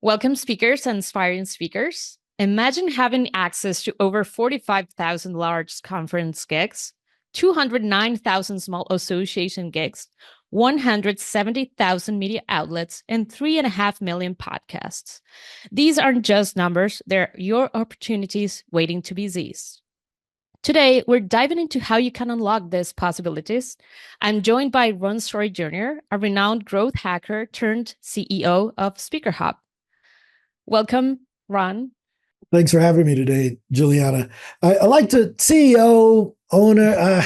Welcome, speakers and inspiring speakers. Imagine having access to over 45,000 large conference gigs, 209,000 small association gigs, 170,000 media outlets, and 3.5 million podcasts. These aren't just numbers, they're your opportunities waiting to be seized. Today, we're diving into how you can unlock these possibilities. I'm joined by Ron Story Jr., a renowned growth hacker turned CEO of SpeakerHub. Welcome, Ron. Thanks for having me today, Juliana. I like to CEO, owner,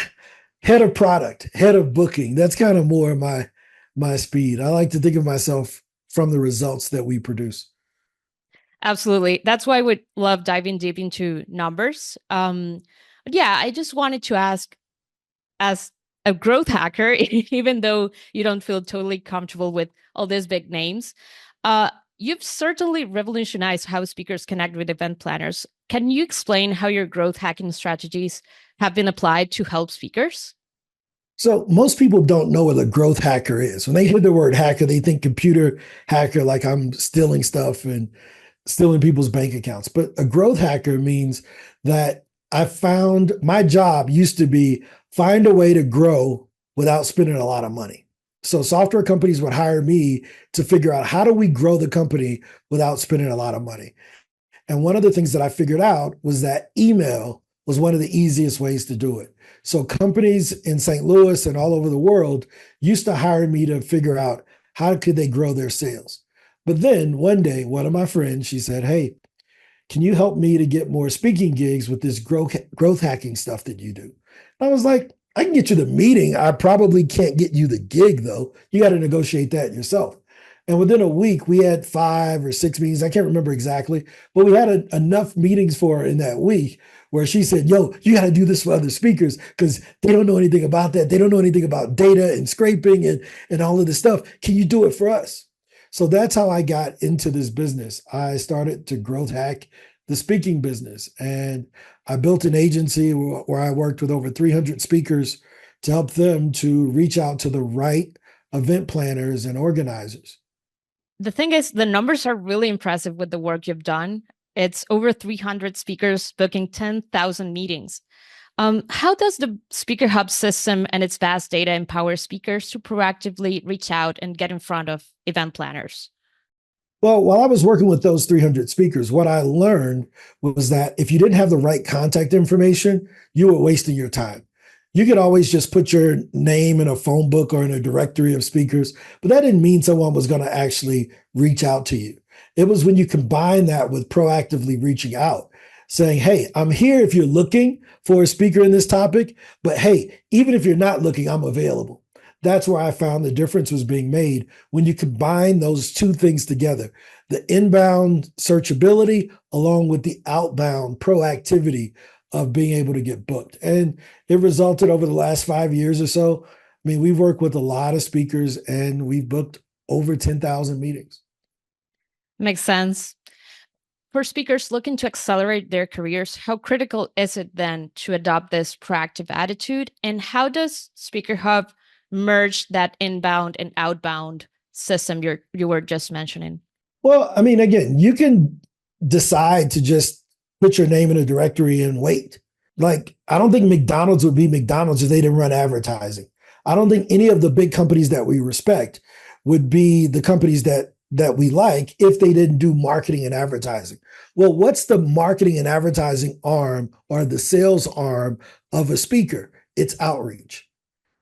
head of product, head of booking. That's kind of more my speed. I like to think of myself from the results that we produce. Absolutely. That's why I would love diving deep into numbers. But yeah, I just wanted to ask, as a growth hacker, even though you don't feel totally comfortable with all these big names, you've certainly revolutionized how speakers connect with event planners. Can you explain how your growth hacking strategies have been applied to help speakers? So most people don't know what a growth hacker is. When they hear the word hacker, they think computer hacker, like I'm stealing stuff and stealing people's bank accounts. But a growth hacker means that I found my job used to be find a way to grow without spending a lot of money. So software companies would hire me to figure out how do we grow the company without spending a lot of money. And one of the things that I figured out was that email was one of the easiest ways to do it. So companies in St. Louis and all over the world used to hire me to figure out how could they grow their sales. But then one day, one of my friends, she said, "Hey, can you help me to get more speaking gigs with this growth hacking stuff that you do?" I was like, "I can get you the meeting. I probably can't get you the gig though. You got to negotiate that yourself." And within a week, we had 5 or 6 meetings. I can't remember exactly, but we had enough meetings for her in that week where she said, "Yo, you got to do this for other speakers because they don't know anything about that. They don't know anything about data and scraping and all of this stuff. Can you do it for us?" So that's how I got into this business. I started to growth hack the speaking business. And I built an agency where I worked with over 300 speakers to help them to reach out to the right event planners and organizers. The thing is, the numbers are really impressive with the work you've done. It's over 300 speakers booking 10,000 meetings. How does the Speaker Hub system and its vast data empower speakers to proactively reach out and get in front of event planners? Well, while I was working with those 300 speakers, what I learned was that if you didn't have the right contact information, you were wasting your time. You could always just put your name in a phone book or in a directory of speakers, but that didn't mean someone was going to actually reach out to you. It was when you combine that with proactively reaching out, saying, "Hey, I'm here if you're looking for a speaker in this topic, but hey, even if you're not looking, I'm available." That's where I found the difference was being made when you combine those two things together, the inbound searchability along with the outbound proactivity of being able to get booked. And it resulted over the last 5 years or so. I mean, we've worked with a lot of speakers and we've booked over 10,000 meetings. Makes sense. For speakers looking to accelerate their careers, how critical is it then to adopt this proactive attitude? And how does Speaker Hub merge that inbound and outbound system you were just mentioning? Well, I mean, again, you can decide to just put your name in a directory and wait. Like, I don't think McDonald's would be McDonald's if they didn't run advertising. I don't think any of the big companies that we respect would be the companies that we like if they didn't do marketing and advertising. Well, what's the marketing and advertising arm or the sales arm of a speaker? It's outreach,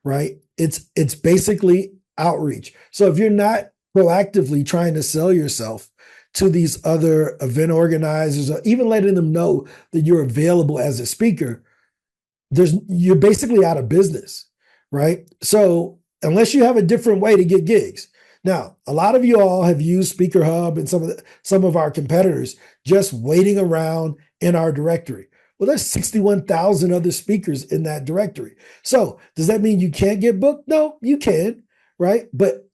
right? It's basically outreach. So if you're not proactively trying to sell yourself to these other event organizers or even letting them know that you're available as a speaker, you're basically out of business, right? So unless you have a different way to get gigs. Now, a lot of you all have used Speaker Hub and some of our competitors just waiting around in our directory. Well, there's 61,000 other speakers in that directory. So does that mean you can't get booked? No, you can, right? But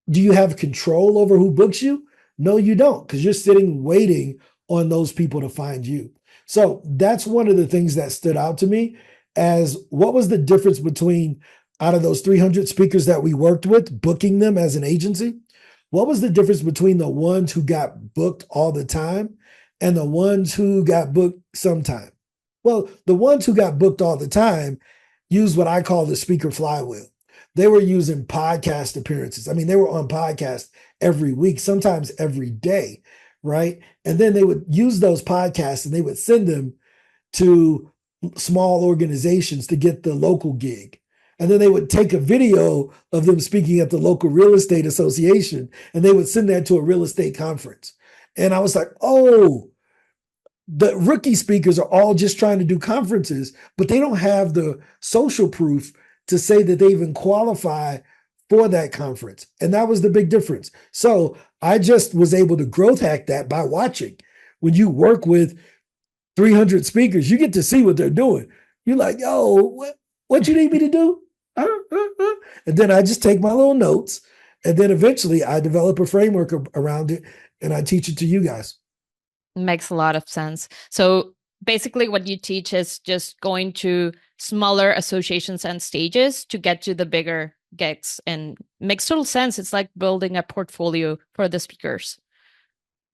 do you have control over who books you? No, you don't, because you're sitting waiting on those people to find you. So that's one of the things that stood out to me as what was the difference between out of those 300 speakers that we worked with, booking them as an agency? What was the difference between the ones who got booked all the time and the ones who got booked sometime? Well, the ones who got booked all the time used what I call the speaker flywheel. They were using podcast appearances. I mean, they were on podcast every week, sometimes every day, right? And then they would use those podcasts and they would send them to small organizations to get the local gig. And then they would take a video of them speaking at the local real estate association and they would send that to a real estate conference. And I was like, oh, the rookie speakers are all just trying to do conferences, but they don't have the social proof to say that they even qualify for that conference. And that was the big difference. So I just was able to growth hack that by watching. When you work with 300 speakers, you get to see what they're doing. You're like, yo, what you need me to do? And then I just take my little notes. And then eventually I develop a framework around it and I teach it to you guys. Makes a lot of sense. So basically what you teach is just going to smaller associations and stages to get to the bigger gigs, and makes total sense. It's like building a portfolio for the speakers.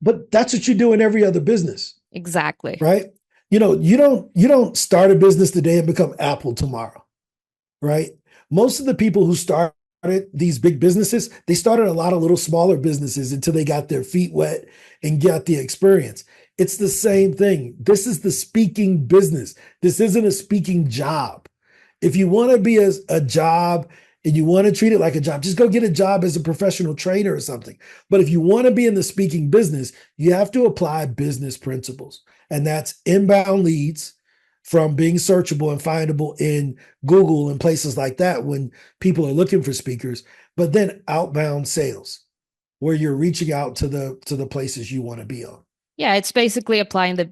But that's what you do in every other business. Exactly. Right? You don't start a business today and become Apple tomorrow. Right? Most of the people who started these big businesses, they started a lot of little smaller businesses until they got their feet wet and got the experience. It's the same thing. This is the speaking business. This isn't a speaking job. If you want to be a job and you want to treat it like a job, just go get a job as a professional trainer or something. But if you want to be in the speaking business, you have to apply business principles. And that's inbound leads from being searchable and findable in Google and places like that when people are looking for speakers, but then outbound sales, where you're reaching out to the places you want to be on. Yeah, it's basically applying the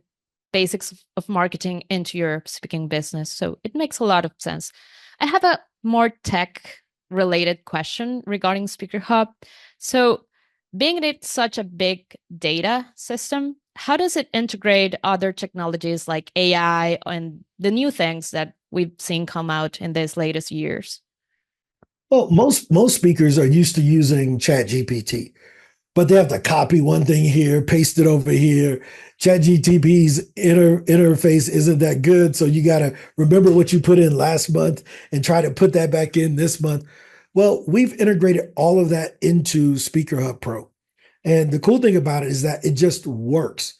basics of marketing into your speaking business. So it makes a lot of sense. I have a more tech related question regarding Speaker Hub. So being it's such a big data system, how does it integrate other technologies like AI and the new things that we've seen come out in these latest years? Well, most speakers are used to using ChatGPT, but they have to copy one thing here, paste it over here. ChatGPT's interface isn't that good, so you got to remember what you put in last month and try to put that back in this month. Well, we've integrated all of that into Speaker Hub Pro. And the cool thing about it is that it just works.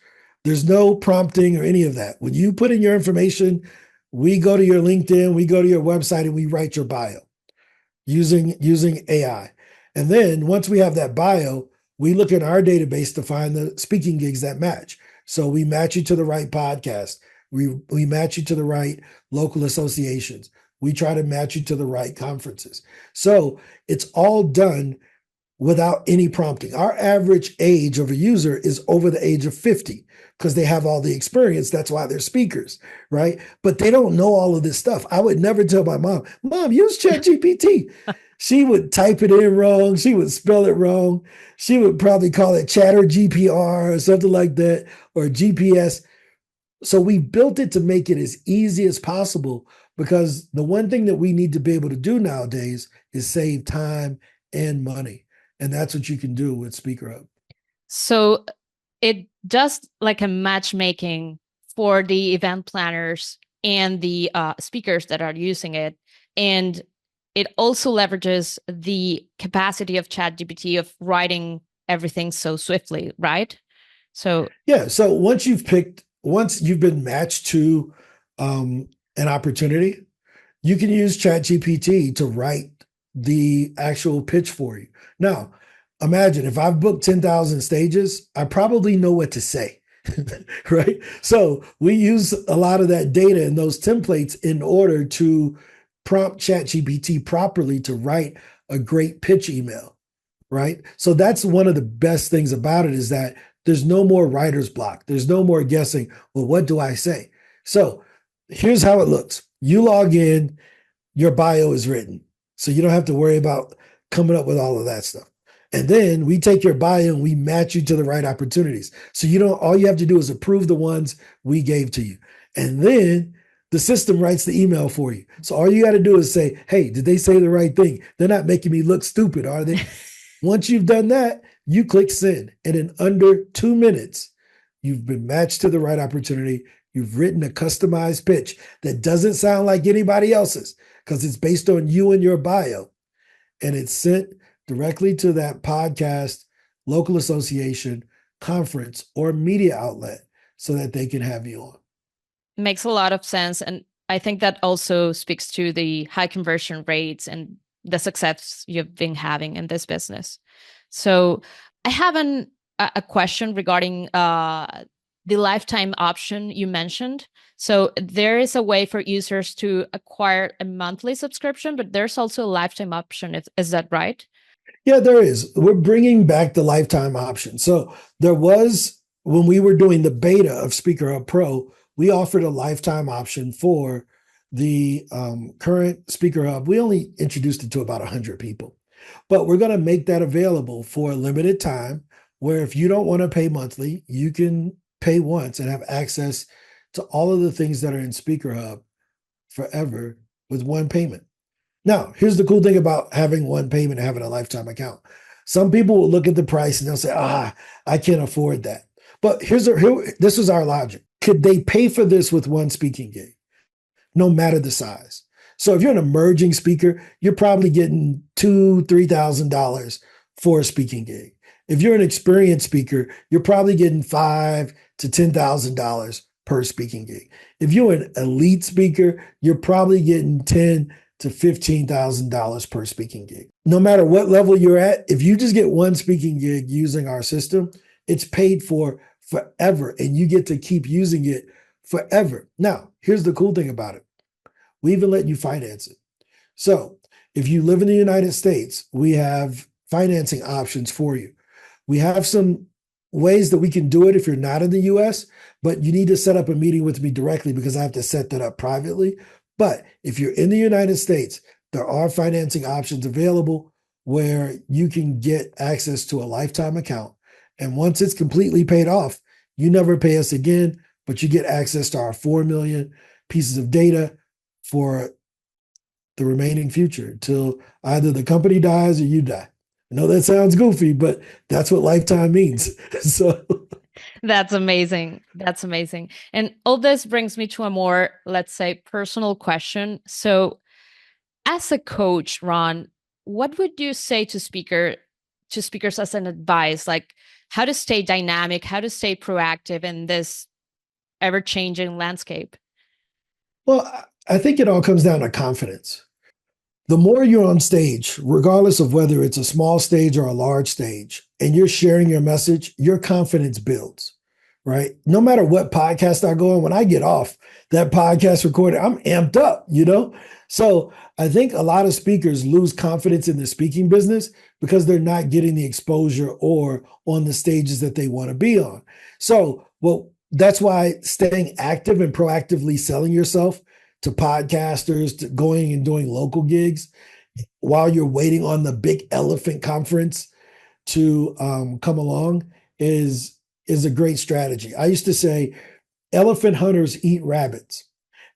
There's no prompting or any of that. When you put in your information, we go to your LinkedIn, we go to your website, and we write your bio using AI. And then once we have that bio, we look in our database to find the speaking gigs that match. So we match you to the right podcast. We match you to the right local associations. We try to match you to the right conferences. So it's all done without any prompting. Our average age of a user is over the age of 50 because they have all the experience. That's why they're speakers, right? But they don't know all of this stuff. I would never tell my mom, use ChatGPT. She would type it in wrong. She would spell it wrong. She would probably call it Chatter GPR or something like that, or GPS. So we built it to make it as easy as possible, because the one thing that we need to be able to do nowadays is save time and money. And that's what you can do with Speaker Hub. So it does like a matchmaking for the event planners and the speakers that are using it. And it also leverages the capacity of ChatGPT of writing everything so swiftly, right? So yeah. So once you've been matched to an opportunity, you can use ChatGPT to write the actual pitch for you. Now, imagine if I've booked 10,000 stages, I probably know what to say, right? So we use a lot of that data and those templates in order to prompt ChatGPT properly to write a great pitch email, right? So that's one of the best things about it, is that there's no more writer's block. There's no more guessing, well, what do I say? So here's how it looks. You log in, your bio is written. So you don't have to worry about coming up with all of that stuff. And then we take your bio and we match you to the right opportunities. So all you have to do is approve the ones we gave to you. And then the system writes the email for you. So all you got to do is say, hey, did they say the right thing? They're not making me look stupid, are they? Once you've done that, You click send, and in under 2 minutes, you've been matched to the right opportunity. You've written a customized pitch that doesn't sound like anybody else's because it's based on you and your bio. And it's sent directly to that podcast, local association, conference, or media outlet so that they can have you on. Makes a lot of sense. And I think that also speaks to the high conversion rates and the success you've been having in this business. So I have a question regarding the lifetime option you mentioned. So there is a way for users to acquire a monthly subscription, but there's also a lifetime option. Is that right? Yeah, there is. We're bringing back the lifetime option. So there was, when we were doing the beta of Speaker Hub Pro, we offered a lifetime option for the current Speaker Hub. We only introduced it to about 100 people, but we're going to make that available for a limited time where if you don't want to pay monthly, you can pay once and have access to all of the things that are in Speaker Hub forever with one payment. Now, here's the cool thing about having one payment and having a lifetime account. Some people will look at the price and they'll say, I can't afford that. But this is our logic. Could they pay for this with one speaking gig, no matter the size? So if you're an emerging speaker, you're probably getting $2,000, $3,000 for a speaking gig. If you're an experienced speaker, you're probably getting $5,000 to $10,000 per speaking gig. If you're an elite speaker, you're probably getting $10,000 to $15,000 per speaking gig. No matter what level you're at, if you just get one speaking gig using our system, it's paid for forever and you get to keep using it forever. Now, here's the cool thing about it. We even let you finance it. So if you live in the United States, we have financing options for you. We have some ways that we can do it if you're not in the US, but you need to set up a meeting with me directly because I have to set that up privately. But if you're in the United States, there are financing options available where you can get access to a lifetime account. And once it's completely paid off, you never pay us again, but you get access to our 4 million pieces of data for the remaining future until either the company dies or you die. I know that sounds goofy, but that's what lifetime means. So That's amazing. That's amazing. And all this brings me to a more, let's say, personal question. So, as a coach, Ron, what would you say to speakers as an advice, like how to stay dynamic, how to stay proactive in this ever-changing landscape? well, I think it all comes down to confidence. The more you're on stage, regardless of whether it's a small stage or a large stage, and you're sharing your message, your confidence builds, right? No matter what podcast I go on, when I get off that podcast recording, I'm amped up, you know? So I think a lot of speakers lose confidence in the speaking business because they're not getting the exposure or on the stages that they want to be on. So, well, that's why staying active and proactively selling yourself to podcasters, to going and doing local gigs while you're waiting on the big elephant conference to come along is a great strategy. I used to say elephant hunters eat rabbits.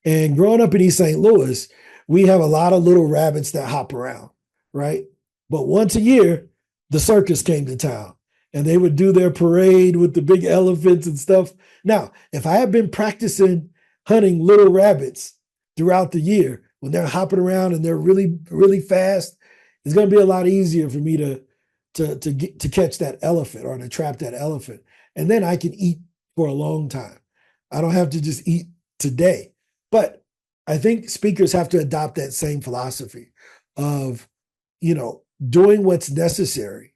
And growing up in East St. Louis, we have a lot of little rabbits that hop around, right? But once a year, the circus came to town and they would do their parade with the big elephants and stuff. Now, if I had been practicing hunting little rabbits throughout the year, when they're hopping around and they're really, really fast, it's going to be a lot easier for me to catch that elephant or to trap that elephant. And then I can eat for a long time. I don't have to just eat today. But I think speakers have to adopt that same philosophy of, doing what's necessary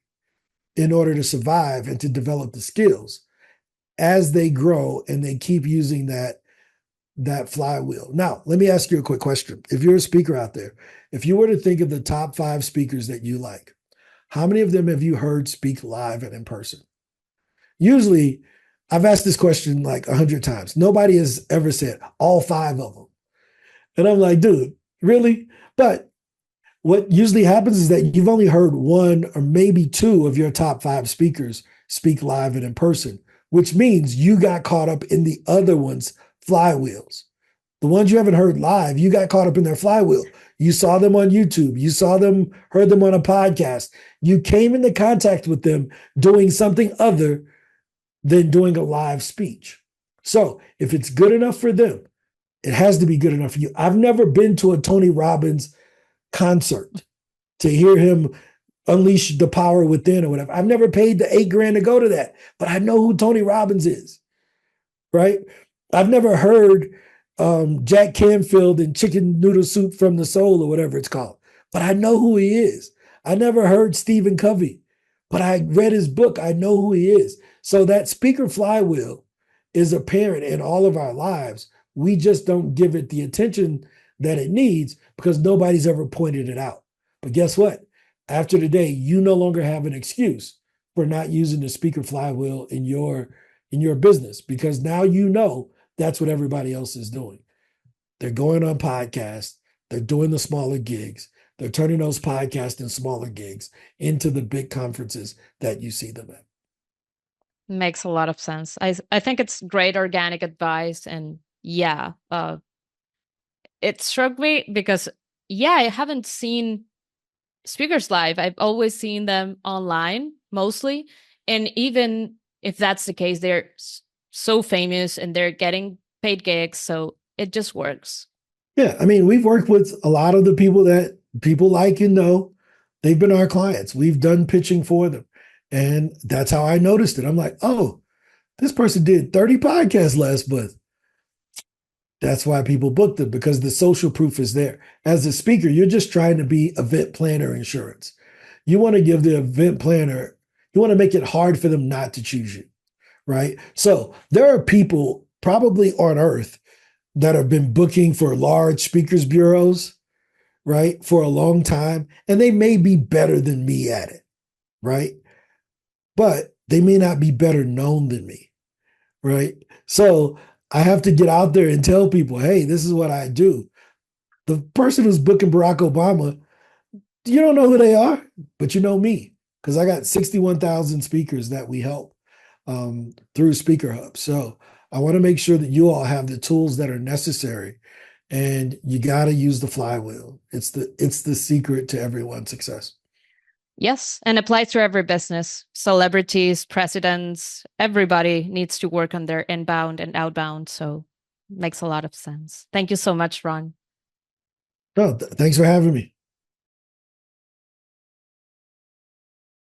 in order to survive and to develop the skills as they grow and they keep using that flywheel. Now, let me ask you a quick question. If you're a speaker out there, if you were to think of the top 5 speakers that you like, how many of them have you heard speak live and in person? Usually, I've asked this question like 100 times. Nobody has ever said all 5 of them. And I'm like, dude, really? But what usually happens is that you've only heard 1 or maybe 2 of your top 5 speakers speak live and in person, which means you got caught up in the other ones' flywheels. The ones you haven't heard live, you got caught up in their flywheel. You saw them on YouTube. You saw them, heard them on a podcast. You came into contact with them doing something other than doing a live speech. So if it's good enough for them, it has to be good enough for you. I've never been to a Tony Robbins concert to hear him unleash the power within or whatever. I've never paid the $8,000 to go to that, but I know who Tony Robbins is, right? I've never heard Jack Canfield and Chicken Noodle Soup from the Soul or whatever it's called, but I know who he is. I never heard Stephen Covey, but I read his book. I know who he is. So that speaker flywheel is apparent in all of our lives. We just don't give it the attention that it needs because nobody's ever pointed it out. But guess what? After today, you no longer have an excuse for not using the speaker flywheel in your business because now you know that's what everybody else is doing. They're going on podcasts, they're doing the smaller gigs, they're turning those podcasts and smaller gigs into the big conferences that you see them at. Makes a lot of sense. I think it's great organic advice. And yeah, it struck me because, yeah, I haven't seen speakers live. I've always seen them online mostly. And even if that's the case, they're so famous and they're getting paid gigs. So it just works. Yeah. I mean, we've worked with a lot of the people that people like and know. They've been our clients. We've done pitching for them. And that's how I noticed it. I'm like, oh, this person did 30 podcasts last month. That's why people booked them because the social proof is there. As a speaker, you're just trying to be event planner insurance. You want to give the event planner, you want to make it hard for them not to choose you, right? So there are people probably on earth that have been booking for large speakers bureaus, right, for a long time, and they may be better than me at it, right? But they may not be better known than me, right? So I have to get out there and tell people, hey, this is what I do. The person who's booking Barack Obama, you don't know who they are, but you know me because I got 61,000 speakers that we help through Speaker Hub. So I want to make sure that you all have the tools that are necessary, and you got to use the flywheel. It's the secret to everyone's success. Yes, and applies to every business. Celebrities, presidents, everybody needs to work on their inbound and outbound. So makes a lot of sense. Thank you so much, Ron. No, thanks for having me.